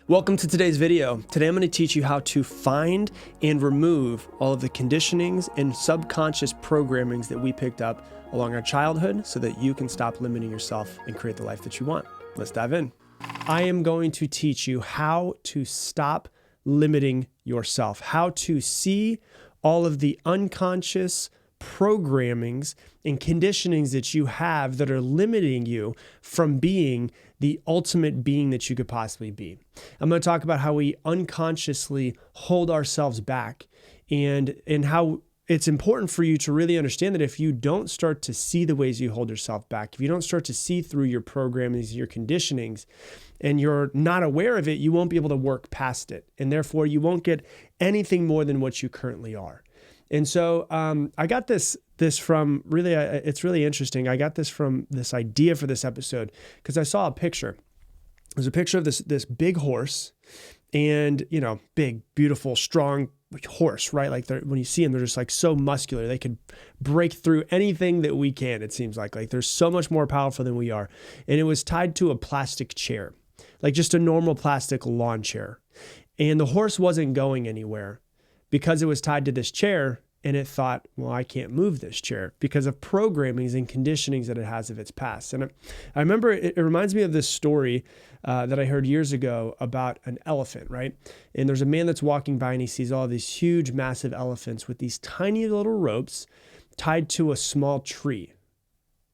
Welcome to today's video. Today I'm going to teach you how to find and remove all of the conditionings and subconscious programmings that we picked up along our childhood so that you can stop limiting yourself and create the life that you want. Let's dive in. I am going to teach you how to stop limiting yourself, how to see all of the unconscious programmings and conditionings that you have that are limiting you from being the ultimate being that you could possibly be. I'm going to talk about how we unconsciously hold ourselves back and how it's important for you to really understand that if you don't start to see the ways you hold yourself back, if you don't start to see through your programmings, your conditionings, and you're not aware of it, you won't be able to work past it. And therefore, you won't get anything more than what you currently are. And so I got this from really, it's really interesting. I got this from this idea for this episode because I saw a picture. There's a picture of this big horse and, big, beautiful, strong horse, right? Like when you see them, they're just like so muscular. They could break through anything that we can, it seems like they're so much more powerful than we are. And it was tied to a plastic chair, like just a normal plastic lawn chair. And the horse wasn't going anywhere because it was tied to this chair, and it thought, well, I can't move this chair because of programmings and conditionings that it has of its past. And I remember it reminds me of this story that I heard years ago about an elephant, right? And there's a man that's walking by and he sees all these huge, massive elephants with these tiny little ropes tied to a small tree.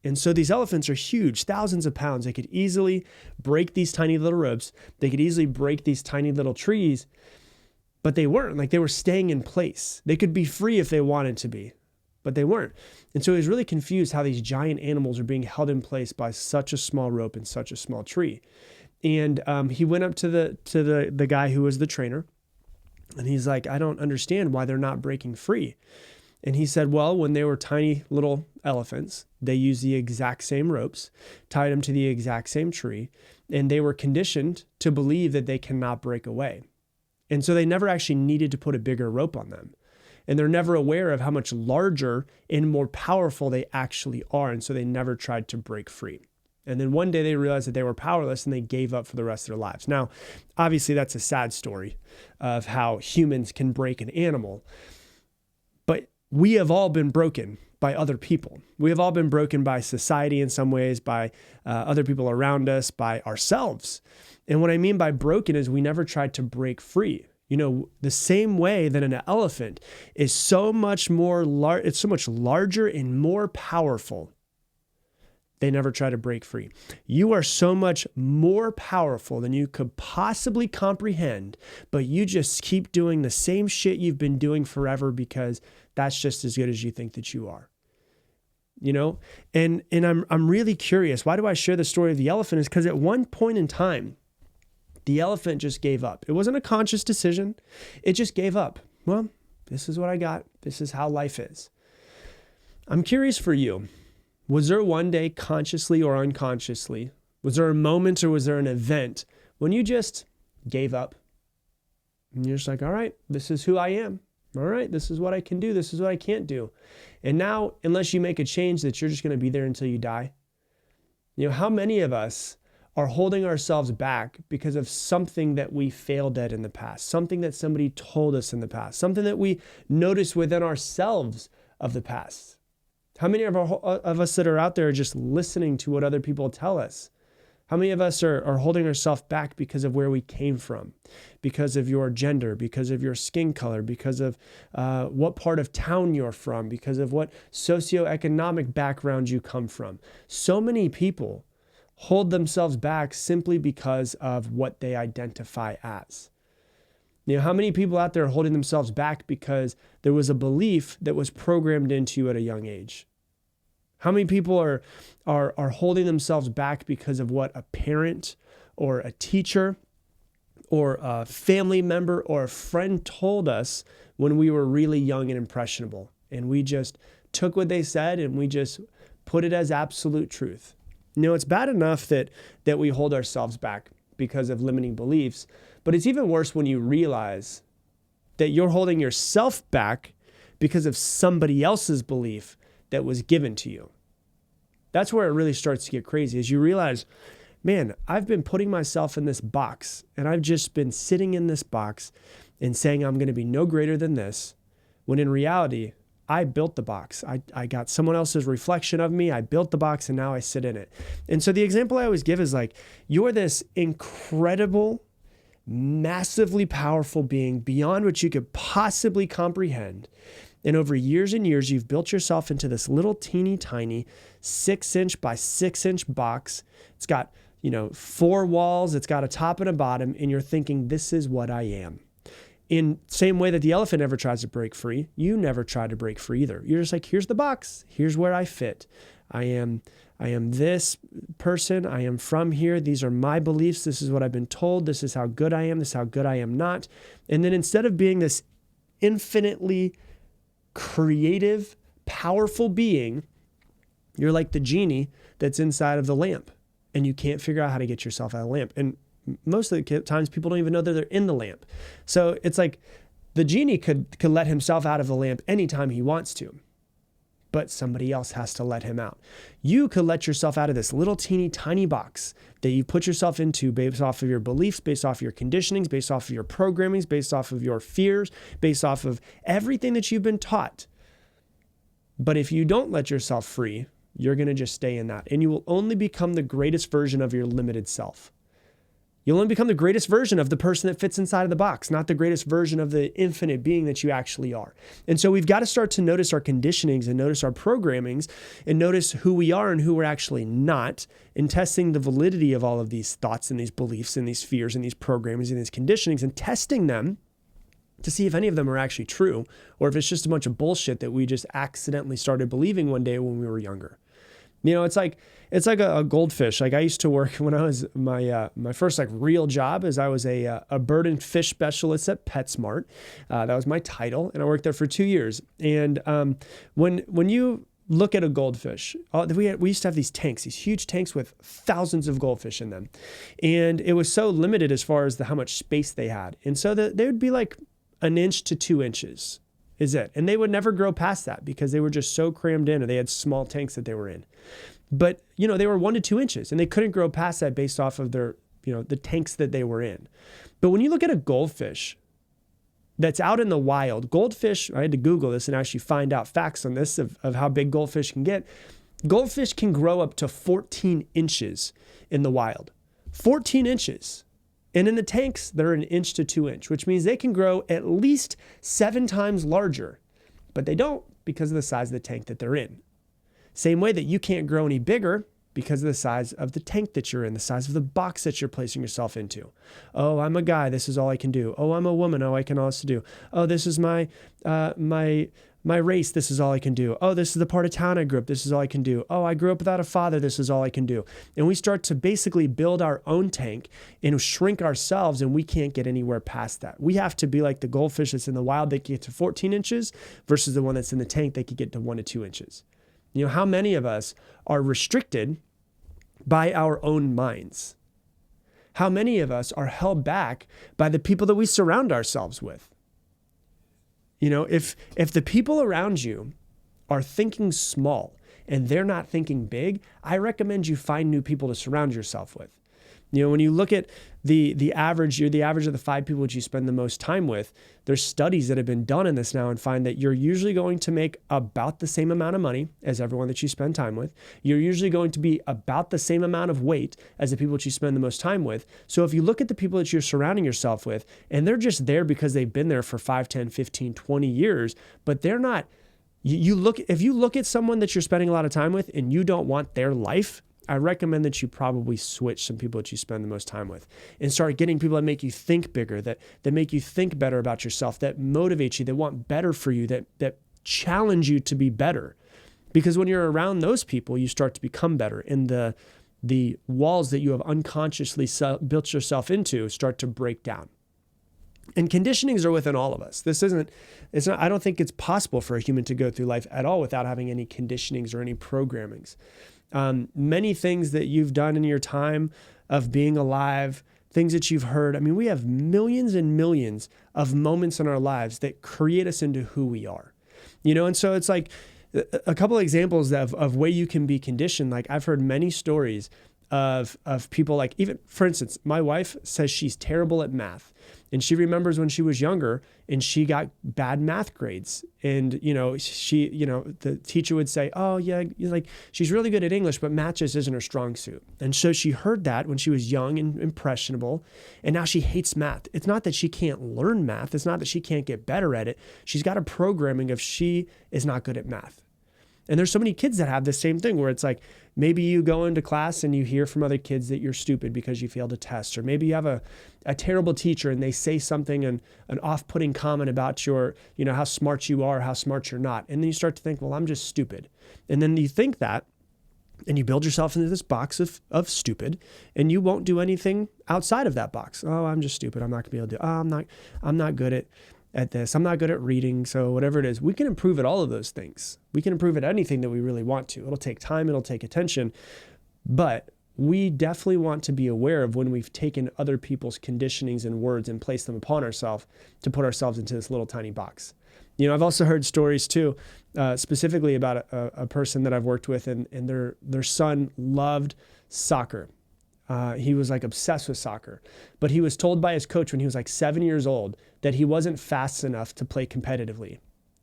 And so these elephants are huge, thousands of pounds. They could easily break these tiny little ropes. They could easily break these tiny little trees. But they weren't, like they were staying in place. They could be free if they wanted to be, but they weren't. And so he was really confused how these giant animals are being held in place by such a small rope and such a small tree. And he went up to the guy who was the trainer, and he's like, I don't understand why they're not breaking free. And he said, well, when they were tiny little elephants, they used the exact same ropes, tied them to the exact same tree, and they were conditioned to believe that they cannot break away. And so they never actually needed to put a bigger rope on them. And they're never aware of how much larger and more powerful they actually are. And so they never tried to break free. And then one day they realized that they were powerless and they gave up for the rest of their lives. Now, obviously that's a sad story of how humans can break an animal. But we have all been broken by other people. We have all been broken by society in some ways, by other people around us, by ourselves. And what I mean by broken is we never tried to break free. The same way that an elephant is so much more it's so much larger and more powerful. They never try to break free. You are so much more powerful than you could possibly comprehend, but you just keep doing the same shit you've been doing forever because that's just as good as you think that you are. And I'm really curious. Why do I share the story of the elephant? Is because at one point in time, the elephant just gave up. It wasn't a conscious decision. It just gave up. Well, this is what I got. This is how life is. I'm curious for you. Was there one day, consciously or unconsciously, was there a moment or was there an event when you just gave up? And you're just like, all right, this is who I am. All right, this is what I can do. This is what I can't do. And now, unless you make a change that you're just going to be there until you die. How many of us are holding ourselves back because of something that we failed at in the past, something that somebody told us in the past, something that we noticed within ourselves of the past? How many of us that are out there are just listening to what other people tell us? How many of us are holding ourselves back because of where we came from, because of your gender, because of your skin color, because of what part of town you're from, because of what socioeconomic background you come from? So many people hold themselves back simply because of what they identify as. How many people out there are holding themselves back because there was a belief that was programmed into you at a young age? How many people are holding themselves back because of what a parent or a teacher or a family member or a friend told us when we were really young and impressionable? And we just took what they said and we just put it as absolute truth. It's bad enough that we hold ourselves back because of limiting beliefs, but it's even worse when you realize that you're holding yourself back because of somebody else's belief that was given to you. That's where it really starts to get crazy, is you realize man, I've been putting myself in this box and I've just been sitting in this box and saying I'm going to be no greater than this, when in reality, I built the box. I got someone else's reflection of me. I built the box and now I sit in it. And so the example I always give is like, you're this incredible, massively powerful being beyond what you could possibly comprehend. And over years and years, you've built yourself into this little teeny tiny 6-inch by 6-inch box. It's got, 4 walls. It's got a top and a bottom. And you're thinking, this is what I am. In same way that the elephant never tries to break free, you never try to break free either. You're just like, here's the box. Here's where I fit. I am this person. I am from here. These are my beliefs. This is what I've been told. This is how good I am. This is how good I am not. And then instead of being this infinitely creative, powerful being, you're like the genie that's inside of the lamp and you can't figure out how to get yourself out of the lamp. And most of the times people don't even know that they're in the lamp. So it's like the genie could let himself out of the lamp anytime he wants to, but somebody else has to let him out. You could let yourself out of this little teeny tiny box that you put yourself into based off of your beliefs, based off of your conditionings, based off of your programmings, based off of your fears, based off of everything that you've been taught. But if you don't let yourself free, you're going to just stay in that, and you will only become the greatest version of your limited self. You'll only become the greatest version of the person that fits inside of the box, not the greatest version of the infinite being that you actually are. And so we've got to start to notice our conditionings and notice our programmings and notice who we are and who we're actually not, and testing the validity of all of these thoughts and these beliefs and these fears and these programmings and these conditionings, and testing them to see if any of them are actually true, or if it's just a bunch of bullshit that we just accidentally started believing one day when we were younger. It's like a goldfish. Like I used to work when I was my first real job is I was a bird and fish specialist at PetSmart. That was my title, and I worked there for 2 years. And when you look at a goldfish, we used to have these tanks, these huge tanks with thousands of goldfish in them, and it was so limited as far as how much space they had. And so they would be like 1 inch to 2 inches. Is it. And they would never grow past that because they were just so crammed in, or they had small tanks that they were in. But, they were 1 to 2 inches, and they couldn't grow past that based off of their, the tanks that they were in. But when you look at a goldfish that's out in the wild, goldfish, I had to Google this and actually find out facts on this of how big goldfish can get. Goldfish can grow up to 14 inches in the wild. 14 inches. And in the tanks, they're 1 inch to 2 inch, which means they can grow at least 7 times larger, but they don't because of the size of the tank that they're in. Same way that you can't grow any bigger because of the size of the tank that you're in, the size of the box that you're placing yourself into. Oh, I'm a guy. This is all I can do. Oh, I'm a woman. Oh, I can also do. Oh, this is my race. This is all I can do. Oh, this is the part of town I grew up. This is all I can do. Oh, I grew up without a father. This is all I can do. And we start to basically build our own tank and shrink ourselves, and we can't get anywhere past that. We have to be like the goldfish that's in the wild that can get to 14 inches versus the one that's in the tank that can get to 1 to 2 inches. How many of us are restricted by our own minds? How many of us are held back by the people that we surround ourselves with? If the people around you are thinking small and they're not thinking big, I recommend you find new people to surround yourself with. When you look at the average, you're the average of the 5 people that you spend the most time with, there's studies that have been done in this now and find that you're usually going to make about the same amount of money as everyone that you spend time with. You're usually going to be about the same amount of weight as the people that you spend the most time with. So if you look at the people that you're surrounding yourself with, and they're just there because they've been there for 5, 10, 15, 20 years, but they're not, if you look at someone that you're spending a lot of time with and you don't want their life, I recommend that you probably switch some people that you spend the most time with and start getting people that make you think bigger, that make you think better about yourself, that motivate you, that want better for you, that challenge you to be better. Because when you're around those people, you start to become better, and the walls that you have unconsciously built yourself into start to break down. And conditionings are within all of us. I don't think it's possible for a human to go through life at all without having any conditionings or any programmings. Many things that you've done in your time of being alive, things that you've heard. We have millions and millions of moments in our lives that create us into who we are, and so it's like a couple of examples of way you can be conditioned. Like I've heard many stories of people like, even for instance, my wife says she's terrible at math, and she remembers when she was younger and she got bad math grades. And, the teacher would say, oh yeah, like she's really good at English, but math just isn't her strong suit. And so she heard that when she was young and impressionable, and now she hates math. It's not that she can't learn math. It's not that she can't get better at it. She's got a programming of she is not good at math. And there's so many kids that have the same thing where it's like, maybe you go into class and you hear from other kids that you're stupid because you failed a test, or maybe you have a terrible teacher and they say something, an off-putting comment about your, how smart you are, how smart you're not. And then you start to think, well, I'm just stupid. And then you think that, and you build yourself into this box of stupid, and you won't do anything outside of that box. Oh, I'm just stupid. I'm not gonna be able to do, I'm not good at this. I'm not good at reading. So whatever it is, we can improve at all of those things. We can improve at anything that we really want to. It'll take time. It'll take attention, but we definitely want to be aware of when we've taken other people's conditionings and words and placed them upon ourselves to put ourselves into this little tiny box. I've also heard stories too, specifically about a person that I've worked with, and their son loved soccer. He was like obsessed with soccer, but he was told by his coach when he was like 7 years old that he wasn't fast enough to play competitively.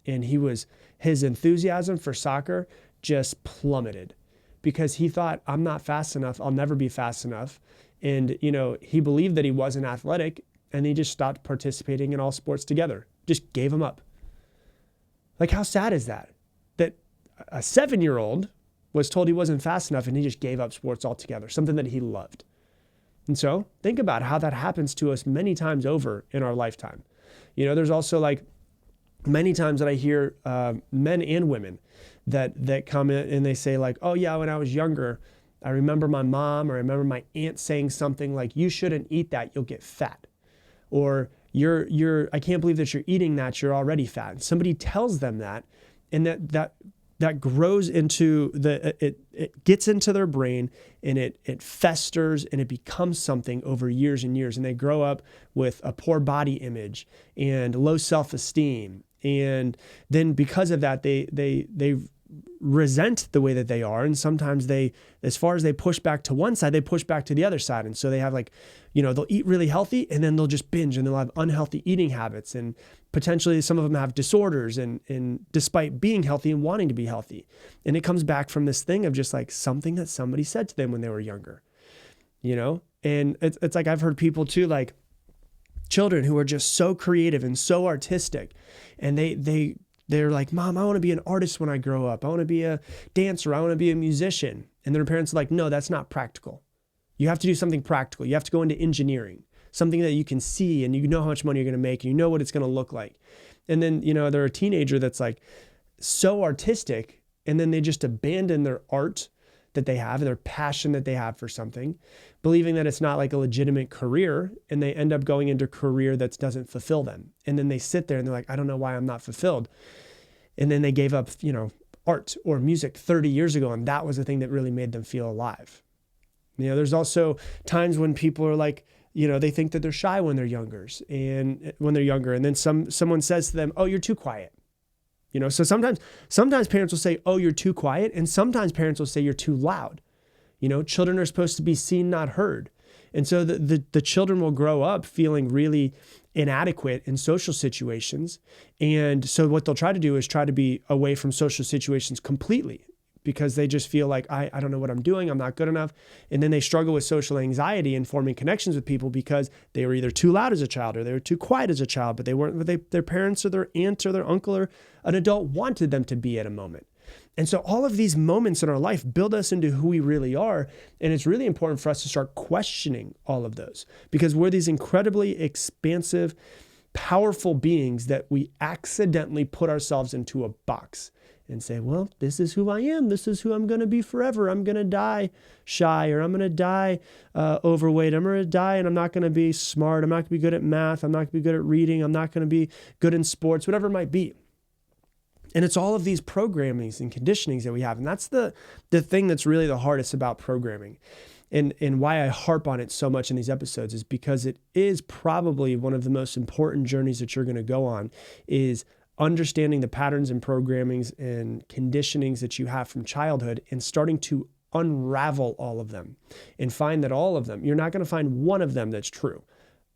And his enthusiasm for soccer just plummeted because he thought, I'm not fast enough. I'll never be fast enough. And, he believed that he wasn't athletic, and he just stopped participating in all sports together, just gave him up. Like, how sad is that? That a 7-year-old was told he wasn't fast enough and he just gave up sports altogether, something that he loved. And so think about how that happens to us many times over in our lifetime. There's also like many times that I hear men and women that come in and they say like, oh yeah, when I was younger, I remember my mom or I remember my aunt saying something like, you shouldn't eat that, you'll get fat. Or I can't believe that you're eating that, you're already fat. And somebody tells them that, and that grows into it gets into their brain, and it festers, and it becomes something over years and years. And they grow up with a poor body image and low self-esteem. And then because of that, they resent the way that they are. And sometimes as far as they push back to one side, they push back to the other side. And so they have like, they'll eat really healthy and then they'll just binge, and they'll have unhealthy eating habits. And potentially some of them have disorders and despite being healthy and wanting to be healthy. And it comes back from this thing of just like something that somebody said to them when they were younger, and it's like, I've heard people too, like children who are just so creative and so artistic, and they're like, Mom, I want to be an artist when I grow up. I want to be a dancer. I want to be a musician. And their parents are like, no, that's not practical. You have to do something practical. You have to go into engineering, something that you can see and you know how much money you're going to make and you know what it's going to look like. And then, they're a teenager that's like so artistic, and then they just abandon their art that they have, their passion that they have for something, believing that it's not like a legitimate career, and they end up going into a career that doesn't fulfill them. And then they sit there and they're like, I don't know why I'm not fulfilled. And then they gave up, art or music 30 years ago, and that was the thing that really made them feel alive. There's also times when people are like, they think that they're shy when they're younger, and then someone says to them, oh, you're too quiet. So sometimes parents will say, oh, you're too quiet. And sometimes parents will say you're too loud. Children are supposed to be seen, not heard. And so the children will grow up feeling really inadequate in social situations. And so what they'll try to do is try to be away from social situations completely, because they just feel like, I don't know what I'm doing, I'm not good enough. And then they struggle with social anxiety and forming connections with people because they were either too loud as a child or they were too quiet as a child, but they weren't what their parents or their aunt or their uncle or an adult wanted them to be at a moment. And so all of these moments in our life build us into who we really are. And it's really important for us to start questioning all of those, because we're these incredibly expansive, powerful beings that we accidentally put ourselves into a box and say, well, this is who I am. This is who I'm going to be forever. I'm going to die shy, or I'm going to die overweight. I'm going to die and I'm not going to be smart. I'm not going to be good at math. I'm not going to be good at reading. I'm not going to be good in sports, whatever it might be. And it's all of these programmings and conditionings that we have. And that's the thing that's really the hardest about programming. And why I harp on it so much in these episodes is because it is probably one of the most important journeys that you're going to go on, is understanding the patterns and programmings and conditionings that you have from childhood and starting to unravel all of them and find that all of them, you're not going to find one of them that's true.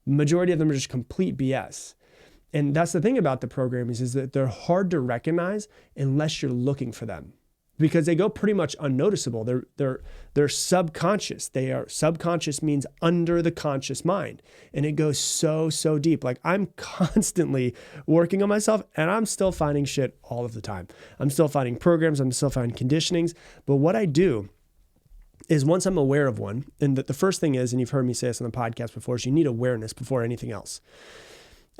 Majority of them are just complete BS. And that's the thing about the programs is that they're hard to recognize unless you're looking for them, because they go pretty much unnoticeable. They're subconscious. Subconscious means under the conscious mind. And it goes so deep. Like, I'm constantly working on myself and I'm still finding shit all of the time. I'm still finding programs. I'm still finding conditionings. But what I do is, once I'm aware of one, and the first thing is, and you've heard me say this on the podcast before, is you need awareness before anything else.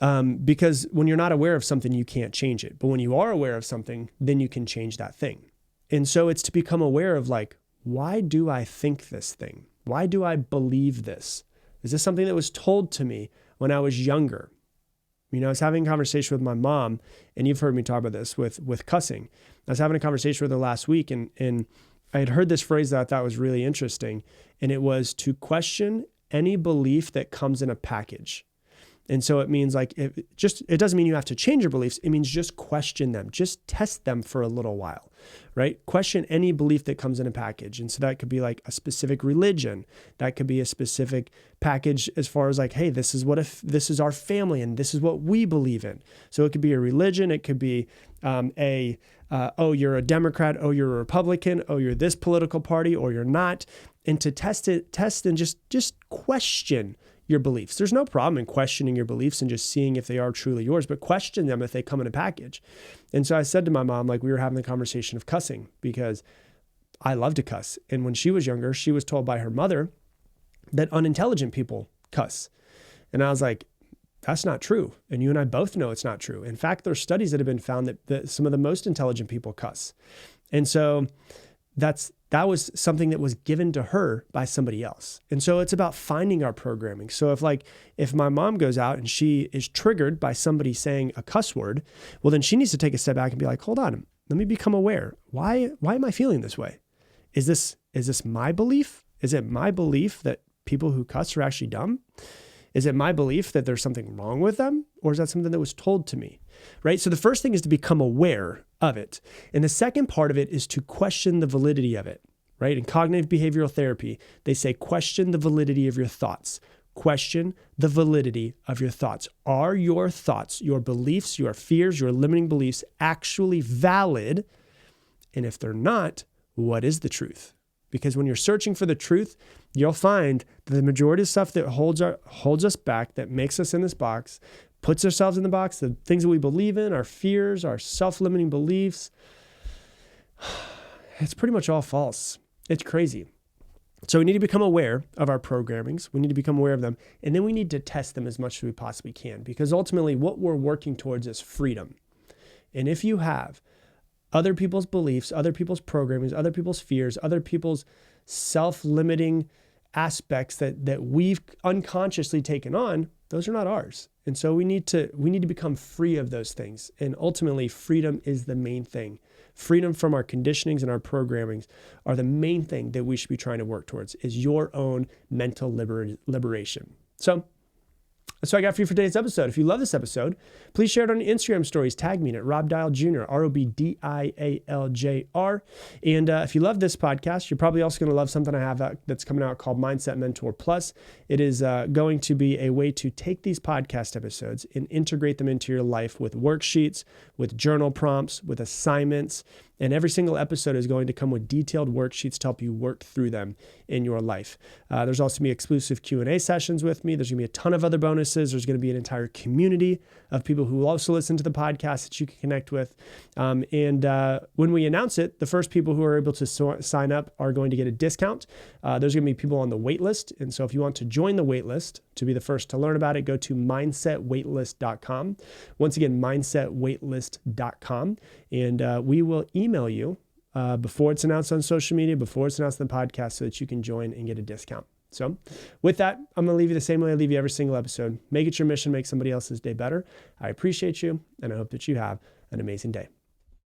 Because when you're not aware of something, you can't change it. But when you are aware of something, then you can change that thing. And so it's to become aware of, like, why do I think this thing? Why do I believe this? Is this something that was told to me when I was younger? You know, I was having a conversation with my mom, and you've heard me talk about this with cussing. I was having a conversation with her last week, and I had heard this phrase that I thought was really interesting, and it was to question any belief that comes in a package. And so it means, like, it doesn't mean you have to change your beliefs. It means just question them, just test them for a little while, right? Question any belief that comes in a package. And so that could be like a specific religion. That could be a specific package as far as, like, hey, this is this is our family and this is what we believe in. So it could be a religion. It could be oh, you're a Democrat. Oh, you're a Republican. Oh, you're this political party, or you're not. And to test and just question your beliefs. There's no problem in questioning your beliefs and just seeing if they are truly yours, but question them if they come in a package. And so I said to my mom, like, we were having the conversation of cussing, because I love to cuss. And when she was younger, she was told by her mother that unintelligent people cuss. And I was like, that's not true. And you and I both know it's not true. In fact, there's studies that have been found that some of the most intelligent people cuss. And so that was something that was given to her by somebody else. And so it's about finding our programming. So if my mom goes out and she is triggered by somebody saying a cuss word, well, then she needs to take a step back and be like, hold on, let me become aware. Why am I feeling this way? Is this my belief? Is it my belief that people who cuss are actually dumb? Is it my belief that there's something wrong with them? Or is that something that was told to me, right? So the first thing is to become aware of it. And the second part of it is to question the validity of it, right? In cognitive behavioral therapy, they say, question the validity of your thoughts. Question the validity of your thoughts. Are your thoughts, your beliefs, your fears, your limiting beliefs actually valid? And if they're not, what is the truth? Because when you're searching for the truth, you'll find that the majority of stuff that holds us back, that makes us in this box, puts ourselves in the box, the things that we believe in, our fears, our self-limiting beliefs, it's pretty much all false. It's crazy. So we need to become aware of our programmings. We need to become aware of them. And then we need to test them as much as we possibly can, because ultimately what we're working towards is freedom. And if you have other people's beliefs, other people's programmings, other people's fears, other people's self-limiting aspects that we've unconsciously taken on, those are not ours. And so we need to become free of those things. And ultimately, freedom is the main thing. Freedom from our conditionings and our programmings are the main thing that we should be trying to work towards, is your own mental liberation. So that's what I got for you for today's episode. If you love this episode, please share it on your Instagram stories. Tag me at Rob Dial Jr., ROBDIALJR. And if you love this podcast, you're probably also going to love something I have that's coming out called Mindset Mentor Plus. It is going to be a way to take these podcast episodes and integrate them into your life with worksheets, with journal prompts, with assignments. And every single episode is going to come with detailed worksheets to help you work through them in your life. There's also going to be exclusive Q&A sessions with me. There's going to be a ton of other bonuses. There's going to be an entire community of people who will also listen to the podcast that you can connect with. And when we announce it, the first people who are able to sign up are going to get a discount. There's going to be people on the wait list. And so if you want to join the wait list to be the first to learn about it, go to mindsetwaitlist.com. Once again, mindsetwaitlist.com. And we will email you before it's announced on social media, before it's announced on the podcast, so that you can join and get a discount. So with that, I'm going to leave you the same way I leave you every single episode. Make it your mission, make somebody else's day better. I appreciate you, and I hope that you have an amazing day.